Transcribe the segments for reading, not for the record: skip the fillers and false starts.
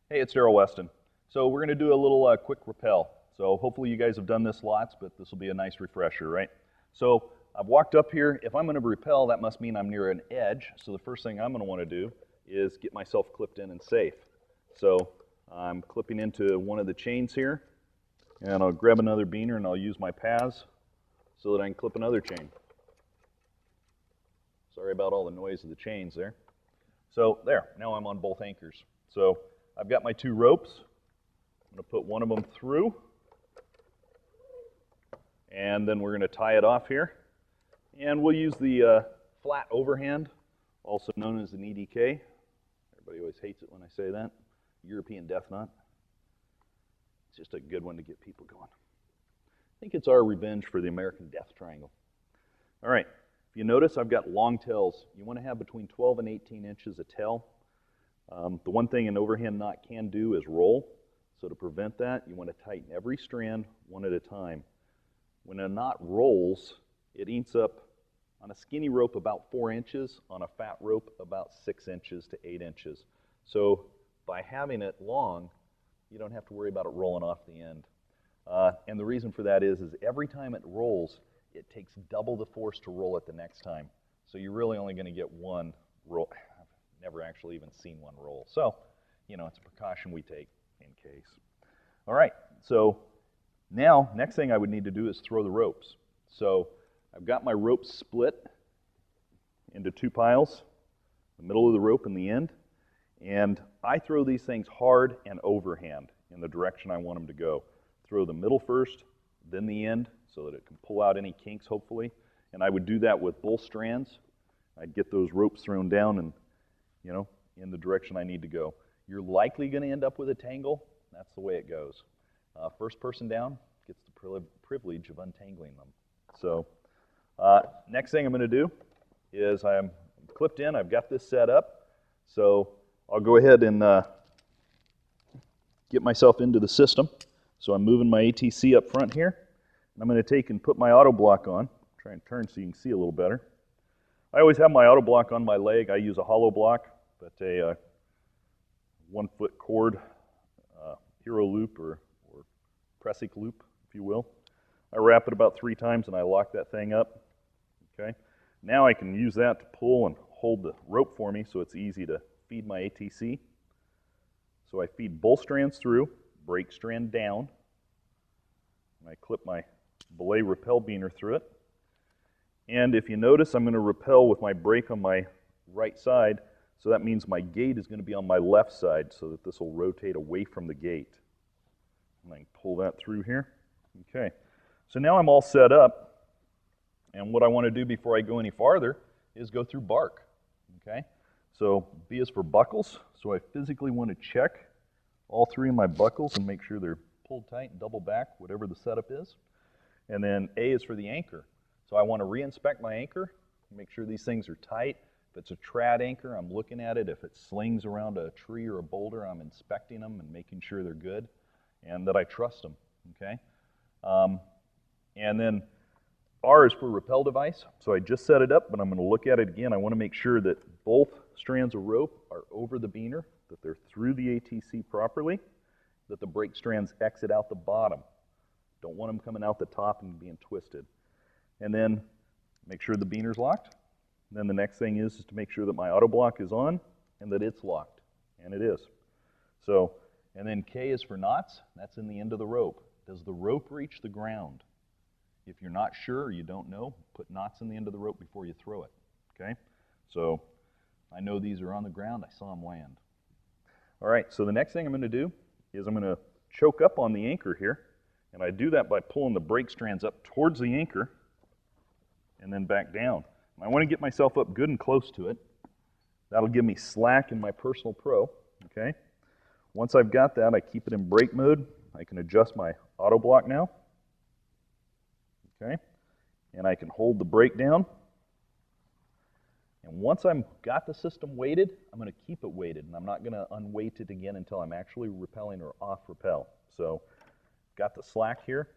Hey, it's Darrell Weston. So we're going to do a little quick rappel. So hopefully you guys have done this lots, but this will be a nice refresher, right? So I've walked up here. If I'm going to rappel, that must mean I'm near an edge. So the first thing I'm going to want to do is get myself clipped in and safe. So I'm clipping into one of the chains here, and I'll grab another beaner and I'll use my paths so that I can clip another chain. Sorry about all the noise of the chains there. So there, now I'm on both anchors. So I've got my two ropes. I'm going to put one of them through, and then we're going to tie it off here. And we'll use the flat overhand, also known as an EDK. Everybody always hates it when I say that. European death knot. It's just a good one to get people going. I think it's our revenge for the American death triangle. All right, if you notice, I've got long tails. You want to have between 12 and 18 inches of tail. The one thing an overhand knot can do is roll. So to prevent that, you want to tighten every strand one at a time. When a knot rolls, it ends up on a skinny rope about 4 inches, on a fat rope about 6 inches to 8 inches. So by having it long, you don't have to worry about it rolling off the end. And the reason for that is every time it rolls, it takes double the force to roll it the next time. So you're really only going to get one roll. Never actually even seen one roll. So, you know, it's a precaution we take in case. All right, so now, next thing I would need to do is throw the ropes. So I've got my ropes split into two piles, the middle of the rope and the end, and I throw these things hard and overhand in the direction I want them to go. Throw the middle first, then the end, so that it can pull out any kinks, hopefully. And I would do that with both strands. I'd get those ropes thrown down and, you know, in the direction I need to go. You're likely going to end up with a tangle. That's the way it goes. First person down gets the privilege of untangling them. So next thing I'm going to do is I'm clipped in. I've got this set up. So I'll go ahead and get myself into the system. So I'm moving my ATC up front here. And I'm going to take and put my auto block on. Try and turn so you can see a little better. I always have my auto block on my leg. I use a hollow block, but a 1-foot cord hero loop or Pressic loop, if you will. I wrap it about 3 times and I lock that thing up. Okay. Now I can use that to pull and hold the rope for me so it's easy to feed my ATC. So I feed both strands through, break strand down, and I clip my belay rappel beaner through it. And if you notice, I'm going to rappel with my brake on my right side, so that means my gate is going to be on my left side so that this will rotate away from the gate. And I can pull that through here. Okay, so now I'm all set up, and what I want to do before I go any farther is go through bark. Okay, so B is for buckles, so I physically want to check all 3 of my buckles and make sure they're pulled tight and double back, whatever the setup is. And then A is for the anchor. So I want to re-inspect my anchor, make sure these things are tight. If it's a trad anchor, I'm looking at it. If it slings around a tree or a boulder, I'm inspecting them and making sure they're good and that I trust them, okay? And then R is for Rappel Device. So I just set it up, but I'm going to look at it again. I want to make sure that both strands of rope are over the beaner, that they're through the ATC properly, that the brake strands exit out the bottom. Don't want them coming out the top and being twisted. And then make sure the beaner's locked. And then the next thing is to make sure that my auto block is on and that it's locked. And it is. So, and then K is for knots. That's in the end of the rope. Does the rope reach the ground? If you're not sure or you don't know, put knots in the end of the rope before you throw it. Okay? So I know these are on the ground. I saw them land. All right, so the next thing I'm going to do is I'm going to choke up on the anchor here. And I do that by pulling the brake strands up towards the anchor and then back down. And I want to get myself up good and close to it. That'll give me slack in my personal pro, okay? Once I've got that, I keep it in brake mode. I can adjust my auto block now, okay? And I can hold the brake down. And once I've got the system weighted, I'm going to keep it weighted, and I'm not going to unweight it again until I'm actually rappelling or off rappel. So, got the slack here.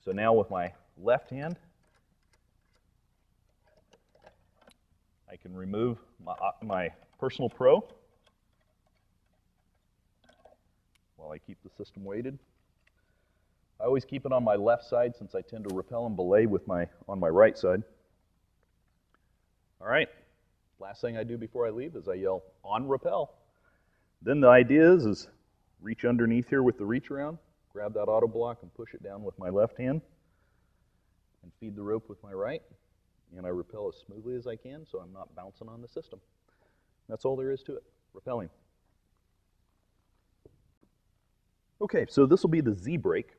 So now with my left hand, I can remove my personal pro. while I keep the system weighted. I always keep it on my left side since I tend to rappel and belay with on my right side. All right, last thing I do before I leave is I yell, on rappel. Then the idea is reach underneath here with the reach around, grab that auto block and push it down with my left hand, and feed the rope with my right, and I rappel as smoothly as I can so I'm not bouncing on the system. That's all there is to it, rappelling. Okay, so this will be the Z brake,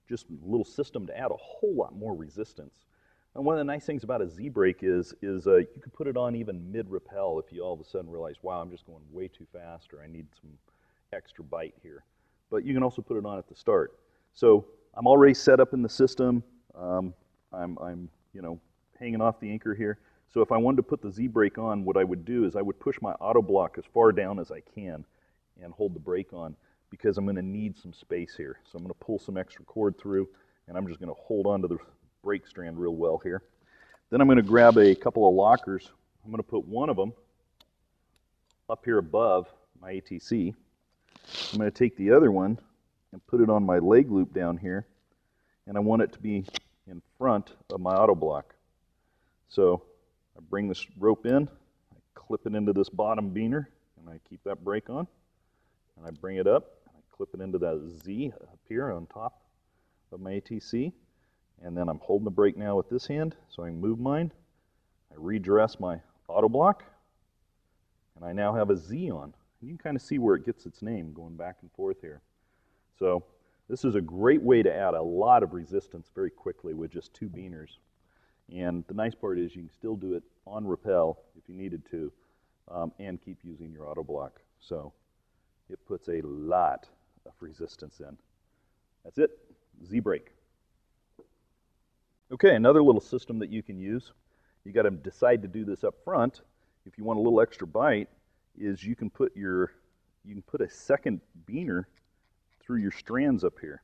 just a little system to add a whole lot more resistance. And one of the nice things about a Z brake is you can put it on even mid-rappel if you all of a sudden realize, wow, I'm just going way too fast or I need some extra bite here. But you can also put it on at the start. So I'm already set up in the system. I'm hanging off the anchor here. So if I wanted to put the Z brake on, what I would do is I would push my auto block as far down as I can and hold the brake on because I'm going to need some space here. So I'm going to pull some extra cord through and I'm just going to hold on to the brake strand real well here. Then I'm going to grab a couple of lockers. I'm going to put one of them up here above my ATC. I'm going to take the other one and put it on my leg loop down here, and I want it to be in front of my auto block. So I bring this rope in, I clip it into this bottom beaner, and I keep that brake on, and I bring it up, and I clip it into that Z up here on top of my ATC, and then I'm holding the brake now with this hand so I can move mine. I redress my auto block, and I now have a Z on. You can kind of see where it gets its name going back and forth here. So this is a great way to add a lot of resistance very quickly with just two beaners. And the nice part is you can still do it on rappel if you needed to and keep using your auto block. So it puts a lot of resistance in. That's it, Z brake. Okay, another little system that you can use, you got to decide to do this up front. If you want a little extra bite, is you can put a second beaner through your strands up here.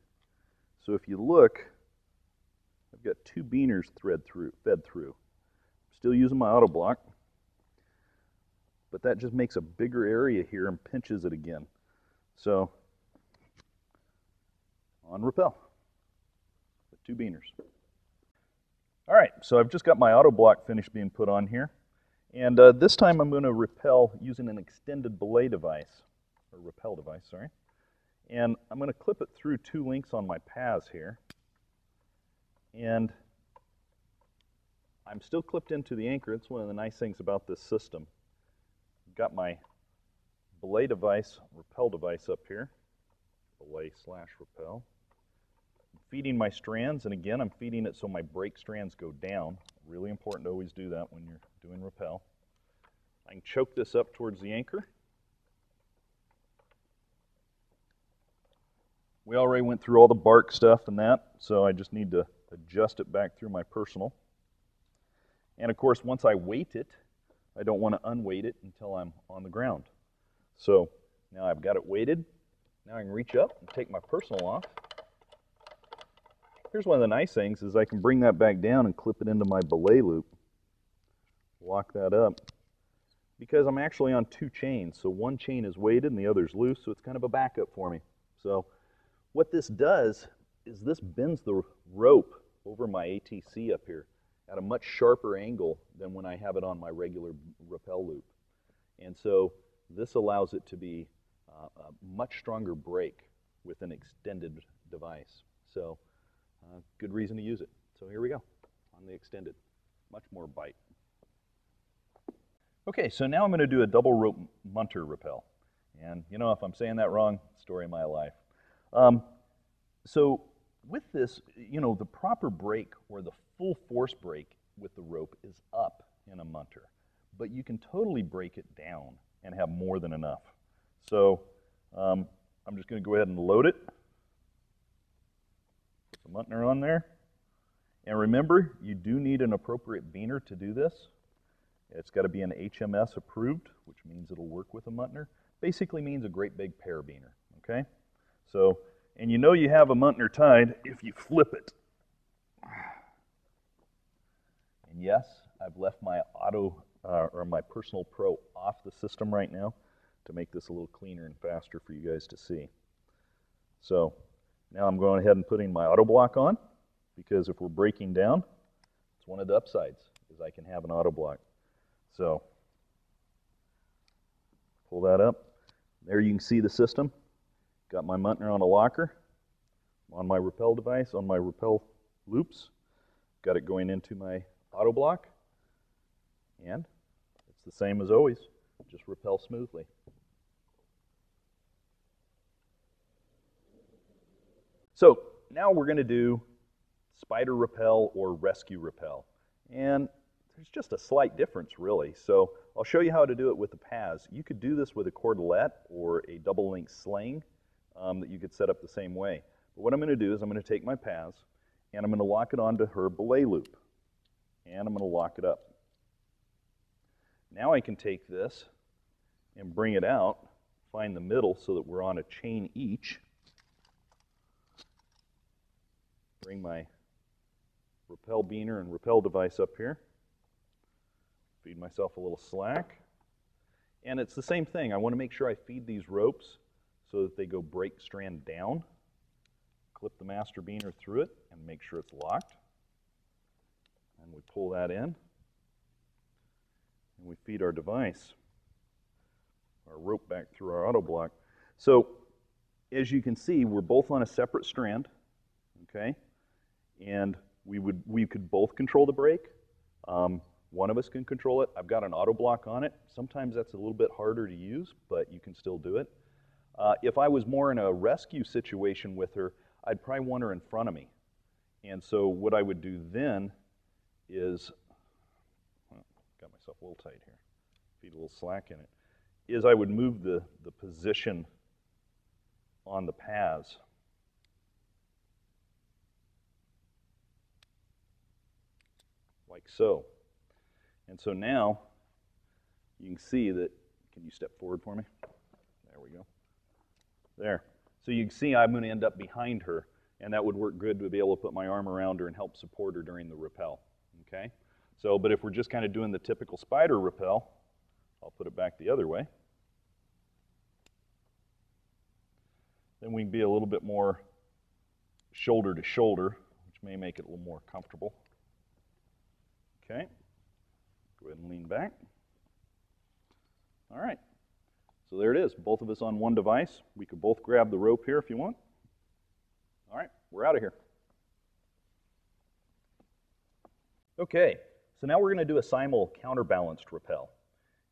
So if you look, I've got two beaners fed through. Still using my auto block, but that just makes a bigger area here and pinches it again. So on rappel with two beaners. All right, so I've just got my auto block finished being put on here. And this time I'm going to rappel using an extended belay device, or rappel device, sorry. And I'm going to clip it through two links on my paths here. And I'm still clipped into the anchor. It's one of the nice things about this system. I've got my belay device, rappel device up here, belay/rappel. I'm feeding my strands, and again, I'm feeding it so my brake strands go down. Really important to always do that when you're doing rappel. I can choke this up towards the anchor. We already went through all the bark stuff and that, so I just need to adjust it back through my personal. And of course, once I weight it, I don't want to unweight it until I'm on the ground. So now I've got it weighted. Now I can reach up and take my personal off. Here's one of the nice things is I can bring that back down and clip it into my belay loop. Lock that up. Because I'm actually on two chains, so one chain is weighted and the other's loose, so it's kind of a backup for me. So what this does is this bends the rope over my ATC up here at a much sharper angle than when I have it on my regular rappel loop. And so this allows it to be a much stronger brake with an extended device. So good reason to use it. So here we go on the extended. Much more bite. Okay, so now I'm going to do a double rope Munter rappel. And you know, if I'm saying that wrong, story of my life. So with this, you know, the proper brake or the full force brake with the rope is up in a Munter. But you can totally break it down and have more than enough. So I'm just going to go ahead and load it. Put the Munter on there. And remember, you do need an appropriate beaner to do this. It's got to be an HMS approved, which means it'll work with a Munter. Basically means a great big pair beaner, okay? So, and you know you have a Munter tied if you flip it. And yes, I've left my or my Personal Pro off the system right now to make this a little cleaner and faster for you guys to see. So now I'm going ahead and putting my auto block on, because if we're breaking down, it's one of the upsides, is I can have an auto block. So pull that up. There you can see the system. Got my Munter on a locker, on my Rappel device, on my Rappel loops. Got it going into my auto block, and it's the same as always, just rappel smoothly. So now we're going to do spider rappel or rescue rappel, and there's just a slight difference really. So I'll show you how to do it with the paths. You could do this with a cordelette or a double link sling that you could set up the same way. But what I'm going to do is I'm going to take my paths and I'm going to lock it onto her belay loop, and I'm going to lock it up. Now I can take this and bring it out, find the middle so that we're on a chain each. Bring my rappel beaner and rappel device up here. Feed myself a little slack. And it's the same thing. I want to make sure I feed these ropes so that they go break strand down. Clip the master beaner through it and make sure it's locked. And we pull that in. And we feed our device, our rope back through our auto block. So as you can see, we're both on a separate strand, okay? And we could both control the brake. One of us can control it. I've got an auto block on it. Sometimes that's a little bit harder to use, but you can still do it. If I was more in a rescue situation with her, I'd probably want her in front of me. And so what I would do then is, got myself a little tight here, feed a little slack in it, is I would move the position on the paths. Like so. And so now you can see that, can you step forward for me? There we go. There. So you can see I'm going to end up behind her, and that would work good to be able to put my arm around her and help support her during the rappel. Okay? So, but if we're just kind of doing the typical spider rappel, I'll put it back the other way. Then we can be a little bit more shoulder to shoulder, which may make it a little more comfortable. Okay, go ahead and lean back. All right, so there it is, both of us on one device. We could both grab the rope here if you want. All right, we're out of here. Okay, so now we're going to do a simul counterbalanced rappel.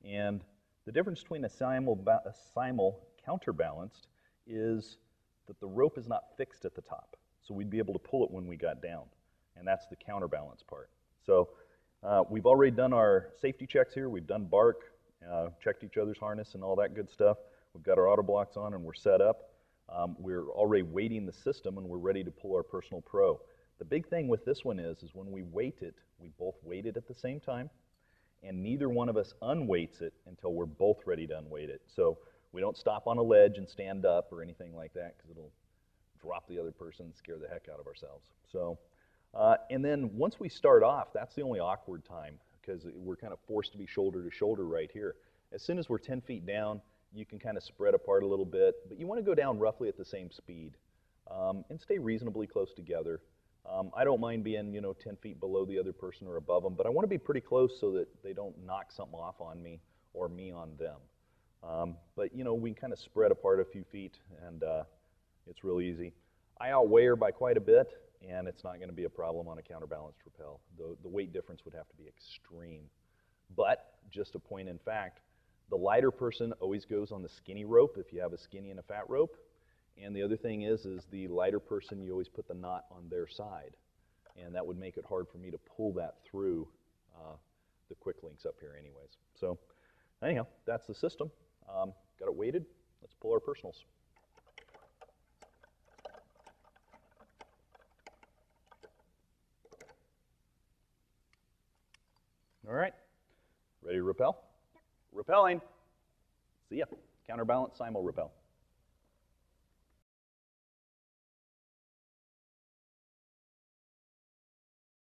And the difference between a simul counterbalanced is that the rope is not fixed at the top. So we'd be able to pull it when we got down. And that's the counterbalance part. So we've already done our safety checks here. We've done bark, checked each other's harness and all that good stuff. We've got our auto blocks on and we're set up. We're already weighting the system and we're ready to pull our personal pro. The big thing with this one is when we weight it, we both weight it at the same time, and neither one of us unweights it until we're both ready to unweight it. So we don't stop on a ledge and stand up or anything like that, because it'll drop the other person and scare the heck out of ourselves. So, and then once we start off, that's the only awkward time, because we're kind of forced to be shoulder to shoulder right here. As soon as we're 10 feet down, you can kind of spread apart a little bit, but you want to go down roughly at the same speed and stay reasonably close together. I don't mind being, 10 feet below the other person or above them, but I want to be pretty close so that they don't knock something off on me or me on them. But, we can kind of spread apart a few feet, and it's real easy. I outweigh her by quite a bit, and it's not going to be a problem on a counterbalanced rappel. The weight difference would have to be extreme. But, just a point in fact, the lighter person always goes on the skinny rope if you have a skinny and a fat rope. And the other thing is the lighter person, you always put the knot on their side. And that would make it hard for me to pull that through the quick links up here anyways. So anyhow, that's the system. Got it weighted. Let's pull our personals. All right. Ready to rappel? Yep. Rappelling. See ya. Counterbalance, simul rappel.